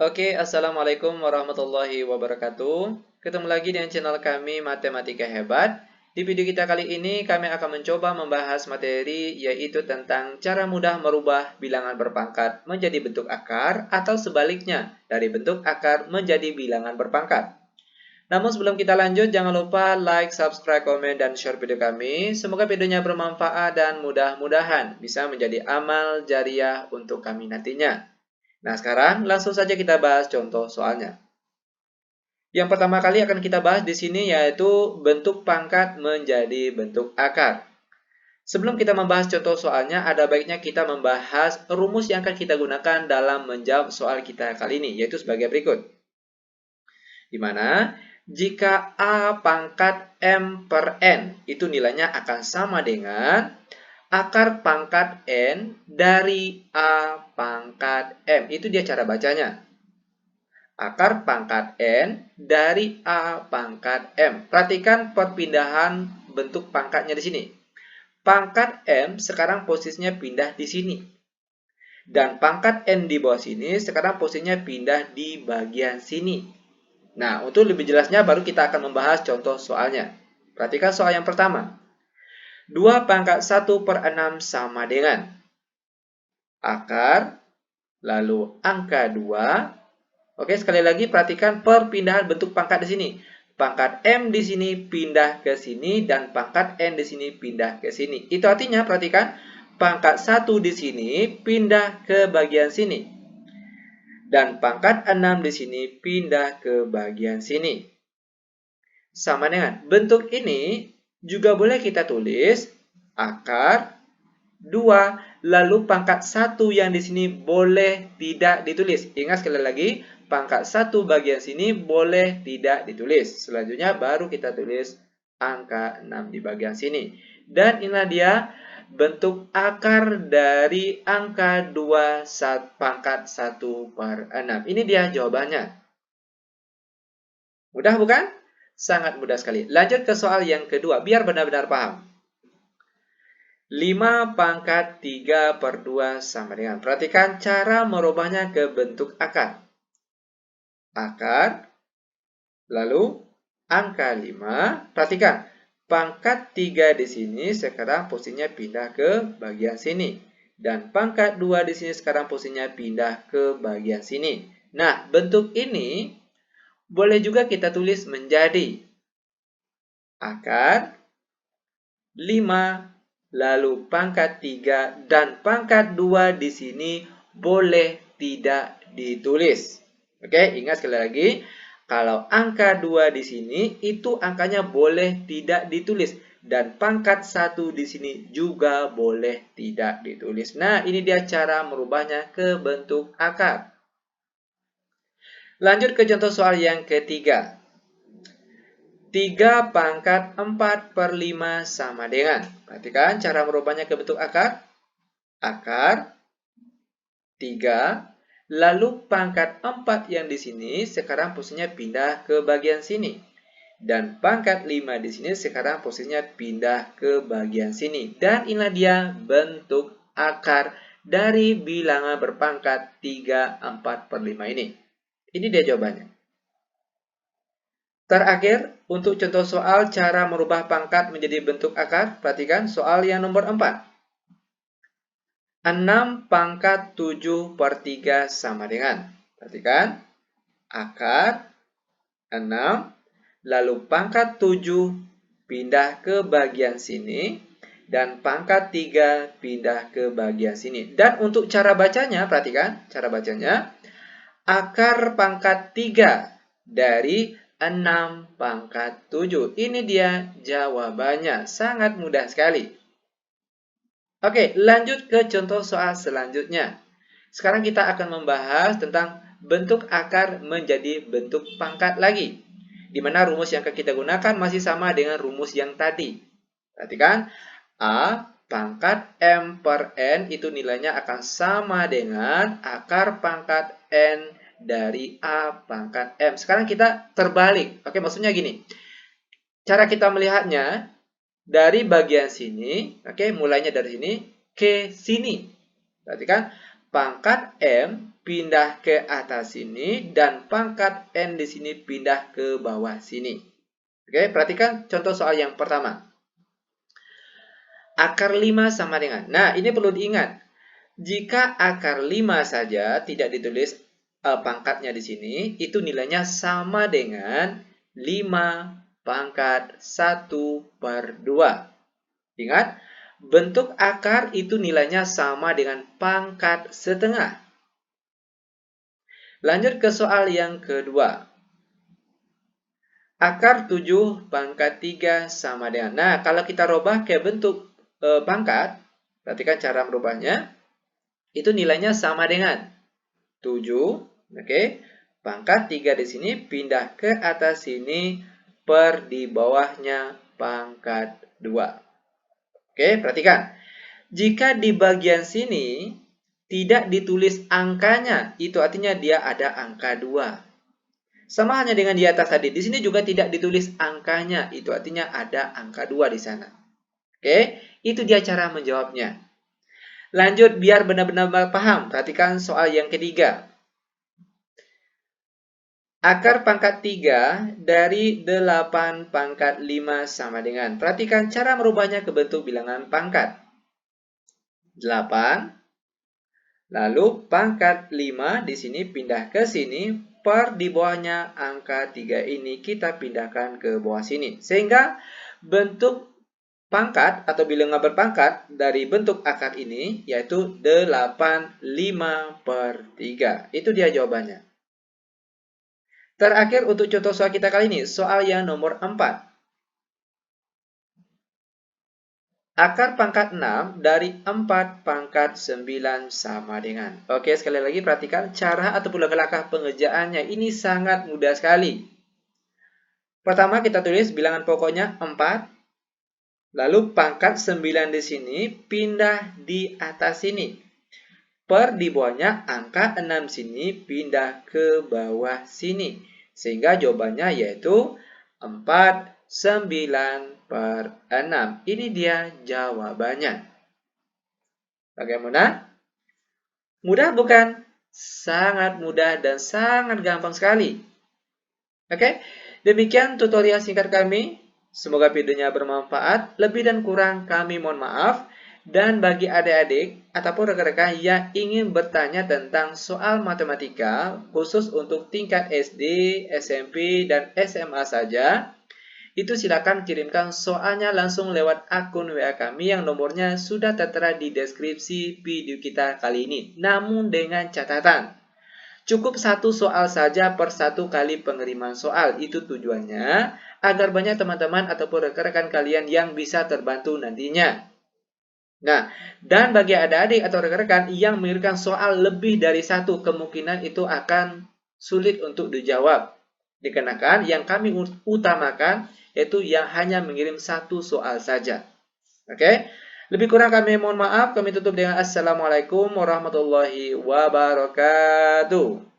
Oke, Assalamualaikum warahmatullahi wabarakatuh. Ketemu lagi dengan channel kami Matematika Hebat. Di video kita kali ini kami akan mencoba membahas materi yaitu tentang cara mudah merubah bilangan berpangkat menjadi bentuk akar atau sebaliknya dari bentuk akar menjadi bilangan berpangkat. Namun sebelum kita lanjut, jangan lupa like, subscribe, komen, dan share video kami. Semoga videonya bermanfaat dan mudah-mudahan bisa menjadi amal jariah untuk kami nantinya. Nah, sekarang langsung saja kita bahas contoh soalnya. Yang pertama kali akan kita bahas di sini yaitu bentuk pangkat menjadi bentuk akar. Sebelum kita membahas contoh soalnya, ada baiknya kita membahas rumus yang akan kita gunakan dalam menjawab soal kita kali ini, yaitu sebagai berikut. Di mana jika A pangkat M per N, itu nilainya akan sama dengan akar pangkat N dari A pangkat M. Itu dia cara bacanya. Akar pangkat N dari A pangkat M. Perhatikan perpindahan bentuk pangkatnya di sini. Pangkat M sekarang posisinya pindah di sini. Dan pangkat N di bawah sini sekarang posisinya pindah di bagian sini. Nah, untuk lebih jelasnya baru kita akan membahas contoh soalnya. Perhatikan soal yang pertama. 2 pangkat 1 per 6 sama dengan akar, lalu angka 2. Oke, sekali lagi perhatikan perpindahan bentuk pangkat di sini. Pangkat M di sini pindah ke sini dan pangkat N di sini pindah ke sini. Itu artinya perhatikan pangkat 1 di sini pindah ke bagian sini. Dan pangkat 6 di sini pindah ke bagian sini. Sama dengan bentuk ini juga boleh kita tulis akar 2, lalu pangkat 1 yang di sini boleh tidak ditulis. Ingat sekali lagi, pangkat 1 bagian sini boleh tidak ditulis. Selanjutnya baru kita tulis angka 6 di bagian sini. Dan inilah dia bentuk akar dari angka 2 pangkat 1 per 6. Ini dia jawabannya. Mudah bukan? Sangat mudah sekali. Lanjut ke soal yang kedua, biar benar-benar paham. 5 pangkat 3 per 2 sama dengan. Perhatikan cara merubahnya ke bentuk akar. Akar, lalu angka 5. Perhatikan, pangkat 3 di sini sekarang posisinya pindah ke bagian sini. Dan pangkat 2 di sini sekarang posisinya pindah ke bagian sini. Nah, bentuk ini boleh juga kita tulis menjadi akar 5, lalu pangkat 3 dan pangkat 2 di sini boleh tidak ditulis. Oke, ingat sekali lagi, kalau angka 2 di sini itu angkanya boleh tidak ditulis dan pangkat 1 di sini juga boleh tidak ditulis. Nah, ini dia cara merubahnya ke bentuk akar. Lanjut ke contoh soal yang ketiga. 3 pangkat 4 per 5 sama dengan. Perhatikan cara merubahnya ke bentuk akar. Akar 3, lalu pangkat 4 yang di sini sekarang posisinya pindah ke bagian sini. Dan pangkat 5 di sini sekarang posisinya pindah ke bagian sini. Dan inilah dia bentuk akar dari bilangan berpangkat 3, 4 per 5 ini. Ini dia jawabannya. Terakhir, untuk contoh soal cara merubah pangkat menjadi bentuk akar, perhatikan soal yang nomor 4. 6 pangkat 7 per 3 sama dengan. Perhatikan, akar 6, lalu pangkat 7 pindah ke bagian sini, dan pangkat 3 pindah ke bagian sini. Dan untuk cara bacanya, perhatikan, cara bacanya, akar pangkat 3 dari 6 pangkat 7. Ini dia jawabannya. Sangat mudah sekali. Oke, lanjut ke contoh soal selanjutnya. Sekarang kita akan membahas tentang bentuk akar menjadi bentuk pangkat lagi. Di mana rumus yang akan kita gunakan masih sama dengan rumus yang tadi. Perhatikan, A pangkat M per N itu nilainya akan sama dengan akar pangkat N dari A pangkat M. Sekarang kita terbalik. Oke, maksudnya gini. Cara kita melihatnya dari bagian sini, oke, mulainya dari sini ke sini. Berarti kan pangkat M pindah ke atas sini dan pangkat N di sini pindah ke bawah sini. Oke, perhatikan contoh soal yang pertama. Akar 5 sama dengan. Nah, ini perlu diingat. Jika akar 5 saja tidak ditulis pangkatnya di sini, itu nilainya sama dengan 5 pangkat 1/2. Ingat, bentuk akar itu nilainya sama dengan pangkat setengah. Lanjut ke soal yang kedua. Akar 7 pangkat 3 sama dengan. Nah, kalau kita rubah ke bentuk pangkat, perhatikan cara merubahnya. Itu nilainya sama dengan 7, oke. Pangkat 3 di sini pindah ke atas sini per di bawahnya pangkat 2. Oke, perhatikan. Jika di bagian sini tidak ditulis angkanya, itu artinya dia ada angka 2. Sama halnya dengan di atas tadi. Di sini juga tidak ditulis angkanya, itu artinya ada angka 2 di sana. Oke, itu dia cara menjawabnya. Lanjut biar benar-benar paham. Perhatikan soal yang ketiga. Akar pangkat 3 dari 8 pangkat 5 sama dengan. Perhatikan cara merubahnya ke bentuk bilangan pangkat. 8. Lalu pangkat 5 di sini pindah ke sini. Per di bawahnya angka 3 ini kita pindahkan ke bawah sini. Sehingga bentuk pangkat atau bilangan berpangkat dari bentuk akar ini yaitu 8/5/3. Itu dia jawabannya. Terakhir untuk contoh soal kita kali ini, soal yang nomor 4. Akar pangkat 6 dari 4 pangkat 9 sama dengan. Oke, sekali lagi perhatikan cara ataupun langkah pengerjaannya. Ini sangat mudah sekali. Pertama kita tulis bilangan pokoknya 4. Lalu pangkat 9 di sini pindah di atas sini. Per di bawahnya angka 6 sini pindah ke bawah sini. Sehingga jawabannya yaitu 4/9/6. Ini dia jawabannya. Bagaimana? Mudah bukan? Sangat mudah dan sangat gampang sekali. Oke, demikian tutorial singkat kami. Semoga videonya bermanfaat. Lebih dan kurang kami mohon maaf. Dan bagi adik-adik ataupun rekan-rekan yang ingin bertanya tentang soal matematika khusus untuk tingkat SD, SMP, dan SMA saja, itu silakan kirimkan soalnya langsung lewat akun WA kami yang nomornya sudah tertera di deskripsi video kita kali ini. Namun dengan catatan, cukup satu soal saja per satu kali pengiriman soal. Itu tujuannya agar banyak teman-teman ataupun rekan-rekan kalian yang bisa terbantu nantinya. Nah, dan bagi adik-adik atau rekan-rekan yang mengirimkan soal lebih dari satu, kemungkinan itu akan sulit untuk dijawab. Dikarenakan yang kami utamakan yaitu yang hanya mengirim satu soal saja. Oke? Lebih kurang kami mohon maaf. Kami tutup dengan Assalamualaikum warahmatullahi wabarakatuh.